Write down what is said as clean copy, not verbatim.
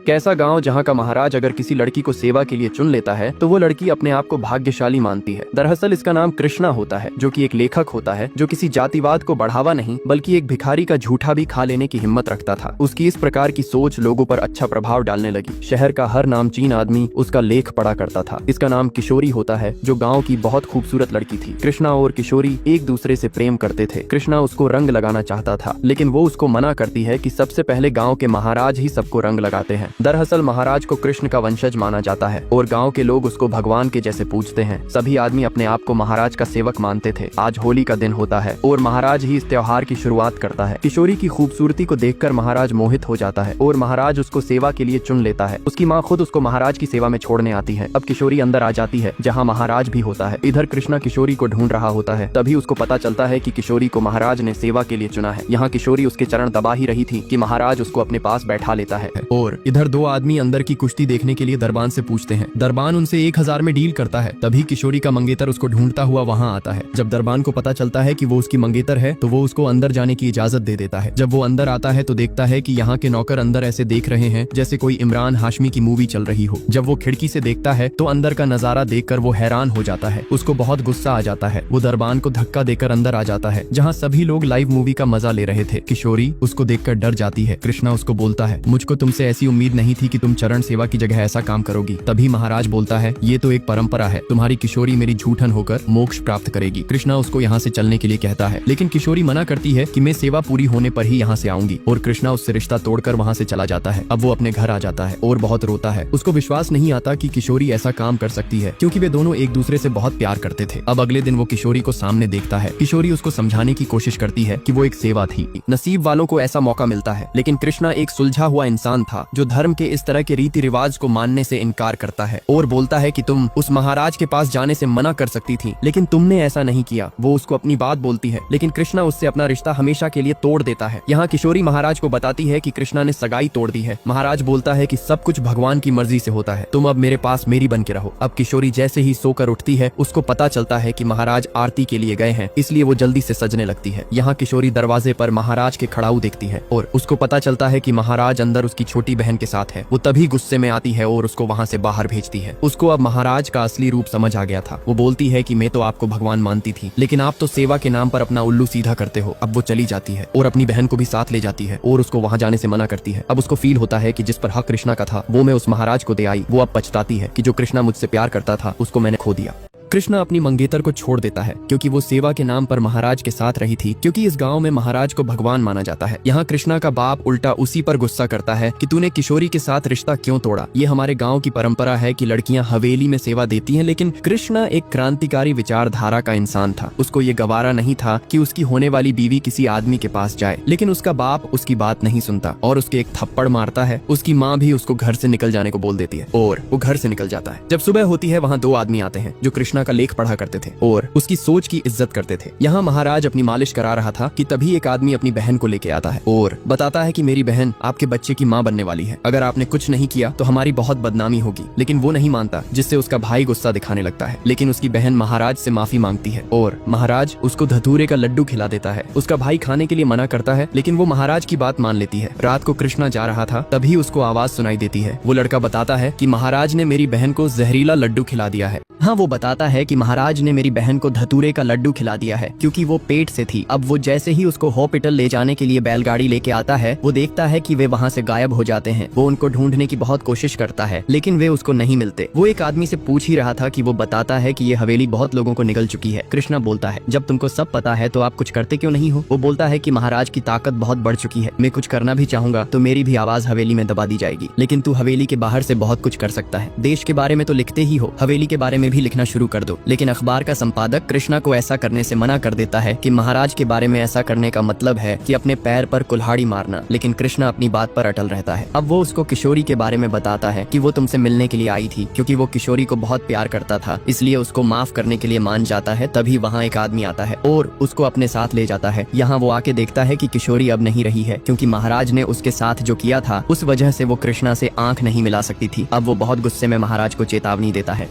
कैसा गांव जहां का महाराज अगर किसी लड़की को सेवा के लिए चुन लेता है तो वो लड़की अपने आप को भाग्यशाली मानती है। दरअसल इसका नाम कृष्णा होता है, जो कि एक लेखक होता है जो किसी जातिवाद को बढ़ावा नहीं बल्कि एक भिखारी का झूठा भी खा लेने की हिम्मत रखता था। उसकी इस प्रकार की सोच लोगों पर अच्छा प्रभाव डालने लगी। शहर का हर नामचीन आदमी उसका लेख पढ़ा करता था। इसका नाम किशोरी होता है, जो गाँव की बहुत खूबसूरत लड़की थी। कृष्णा और किशोरी एक दूसरे से प्रेम करते थे। कृष्णा उसको रंग लगाना चाहता था, लेकिन वो उसको मना करती है कि सबसे पहले गाँव के महाराज ही सबको रंग लगाते हैं। दरअसल महाराज को कृष्ण का वंशज माना जाता है और गांव के लोग उसको भगवान के जैसे पूजते हैं। सभी आदमी अपने आप को महाराज का सेवक मानते थे। आज होली का दिन होता है और महाराज ही इस त्योहार की शुरुआत करता है। किशोरी की खूबसूरती को देखकर महाराज मोहित हो जाता है और महाराज उसको सेवा के लिए चुन लेता है। उसकी माँ खुद उसको महाराज की सेवा में छोड़ने आती है। अब किशोरी अंदर आ जाती है जहाँ महाराज भी होता है। इधर कृष्णा किशोरी को ढूंढ रहा होता है। तभी उसको पता चलता है कि किशोरी को महाराज ने सेवा के लिए चुना है। यहाँ किशोरी उसके चरण दबा ही रही थी कि महाराज उसको अपने पास बैठा लेता है और इधर दो आदमी अंदर की कुश्ती देखने के लिए दरबान से पूछते हैं। दरबान उनसे 1000 में डील करता है। तभी किशोरी का मंगेतर उसको ढूंढता हुआ वहाँ आता है। जब दरबान को पता चलता है कि वो उसकी मंगेतर है तो वो उसको अंदर जाने की इजाजत दे देता है। जब वो अंदर आता है तो देखता है कि यहाँ के नौकर अंदर ऐसे देख रहे हैं जैसे कोई इमरान हाशमी की मूवी चल रही हो। जब वो खिड़की से देखता है तो अंदर का नजारा देखकर वो हैरान हो जाता है। उसको बहुत गुस्सा आ जाता है। वो दरबान को धक्का देकर अंदर आ जाता है जहाँ सभी लोग लाइव मूवी का मजा ले रहे थे। किशोरी उसको देखकर डर जाती है। कृष्णा उसको बोलता है, मुझको तुमसे ऐसी उम्मीद नहीं थी कि तुम चरण सेवा की जगह ऐसा काम करोगी। तभी महाराज बोलता है, ये तो एक परंपरा है, तुम्हारी किशोरी मेरी झूठन होकर मोक्ष प्राप्त करेगी। कृष्णा उसको यहाँ से चलने के लिए कहता है, लेकिन किशोरी मना करती है कि मैं सेवा पूरी होने पर ही यहाँ से आऊंगी और कृष्णा उससे रिश्ता तोड़कर वहाँ से चला जाता है। अब वो अपने घर आ जाता है और बहुत रोता है। उसको विश्वास नहीं आता कि किशोरी ऐसा काम कर सकती है, क्योंकि वे दोनों एक दूसरे से बहुत प्यार करते थे। अब अगले दिन वो किशोरी को सामने देखता है। किशोरी उसको समझाने की कोशिश करती है कि वो एक सेवा थी, नसीब वालों को ऐसा मौका मिलता है। लेकिन कृष्णा एक सुलझा हुआ इंसान था जो धर्म के इस तरह के रीति रिवाज को मानने से इनकार करता है और बोलता है कि तुम उस महाराज के पास जाने से मना कर सकती थी, लेकिन तुमने ऐसा नहीं किया। वो उसको अपनी बात बोलती है, लेकिन कृष्णा उससे अपना रिश्ता हमेशा के लिए तोड़ देता है। यहाँ किशोरी महाराज को बताती है कि कृष्णा ने सगाई तोड़ दी है। महाराज बोलता है कि सब कुछ भगवान की मर्जी से होता है, तुम अब मेरे पास मेरी बन के रहो। अब किशोरी जैसे ही सोकर उठती है उसको पता चलता है कि महाराज आरती के लिए गए हैं, इसलिए वो जल्दी से सजने लगती है। यहाँ किशोरी दरवाजे पर महाराज के खड़ाऊ देखती है और उसको पता चलता है कि महाराज अंदर उसकी छोटी बहन के साथ है। वो तभी गुस्से में आती है और उसको वहाँ से बाहर भेजती है। उसको अब महाराज का असली रूप समझ आ गया था। वो बोलती है कि मैं तो आपको भगवान मानती थी, लेकिन आप तो सेवा के नाम पर अपना उल्लू सीधा करते हो। अब वो चली जाती है और अपनी बहन को भी साथ ले जाती है और उसको वहाँ जाने से मना करती है। अब उसको फील होता है कि जिस पर हक कृष्णा का था वो मैं उस महाराज को दे आई। वो अब पछताती है कि जो कृष्णा मुझसे प्यार करता था उसको मैंने खो दिया। कृष्णा अपनी मंगेतर को छोड़ देता है क्योंकि वो सेवा के नाम पर महाराज के साथ रही थी, क्योंकि इस गांव में महाराज को भगवान माना जाता है। यहाँ कृष्णा का बाप उल्टा उसी पर गुस्सा करता है कि तूने किशोरी के साथ रिश्ता क्यों तोड़ा। ये हमारे गांव की परंपरा है कि लड़कियां हवेली में सेवा देती हैं, लेकिन कृष्णा एक क्रांतिकारी विचारधारा का इंसान था। उसको ये गवारा नहीं था कि उसकी होने वाली बीवी किसी आदमी के पास जाए, लेकिन उसका बाप उसकी बात नहीं सुनता और उसके एक थप्पड़ मारता है। उसकी माँ भी उसको घर से निकल जाने को बोल देती है और वो घर से निकल जाता है। जब सुबह होती है वहाँ दो आदमी आते हैं जो कृष्णा का लेख पढ़ा करते थे और उसकी सोच की इज्जत करते थे। यहाँ महाराज अपनी मालिश करा रहा था कि तभी एक आदमी अपनी बहन को लेके आता है और बताता है कि मेरी बहन आपके बच्चे की माँ बनने वाली है, अगर आपने कुछ नहीं किया तो हमारी बहुत बदनामी होगी। लेकिन वो नहीं मानता, जिससे उसका भाई गुस्सा दिखाने लगता है। लेकिन उसकी बहन महाराज से माफी मांगती है और महाराज उसको धतूरे का लड्डू खिला देता है। उसका भाई खाने के लिए मना करता है, लेकिन वो महाराज की बात मान लेती है। रात को कृष्णा जा रहा था, तभी उसको आवाज सुनाई देती है। वो लड़का बताता है कि महाराज ने मेरी बहन को जहरीला लड्डू खिला दिया है। हाँ, वो बताता है कि महाराज ने मेरी बहन को धतूरे का लड्डू खिला दिया है क्योंकि वो पेट से थी। अब वो जैसे ही उसको हॉस्पिटल ले जाने के लिए बैलगाड़ी लेके आता है, वो देखता है कि वे वहाँ से गायब हो जाते हैं। वो उनको ढूंढने की बहुत कोशिश करता है, लेकिन वे उसको नहीं मिलते। वो एक आदमी से पूछ ही रहा था कि वो बताता है कि ये हवेली बहुत लोगों को निगल चुकी है। कृष्णा बोलता है, जब तुमको सब पता है तो आप कुछ करते क्यों नहीं हो। वो बोलता है कि महाराज की ताकत बहुत बढ़ चुकी है, मैं कुछ करना भी चाहूंगा तो मेरी भी आवाज हवेली में दबा दी जाएगी, लेकिन तू हवेली के बाहर से बहुत कुछ कर सकता है। देश के बारे में तो लिखते ही हो, हवेली के बारे में भी लिखना शुरू कर दो। लेकिन अखबार का संपादक कृष्णा को ऐसा करने से मना कर देता है कि महाराज के बारे में ऐसा करने का मतलब है कि अपने पैर पर कुल्हाड़ी मारना। लेकिन कृष्णा अपनी बात पर अटल रहता है। अब वो उसको किशोरी के बारे में बताता है कि वो तुमसे मिलने के लिए आई थी क्योंकि वो किशोरी को बहुत प्यार करता था, इसलिए उसको माफ करने के लिए मान जाता है। तभी वहाँ एक आदमी आता है और उसको अपने साथ ले जाता है। यहाँ वो आके देखता है कि किशोरी अब नहीं रही है, क्योंकि महाराज ने उसके साथ जो किया था उस वजह से वो कृष्णा से आंख नहीं मिला सकती थी। अब वो बहुत गुस्से में महाराज को चेतावनी देता है।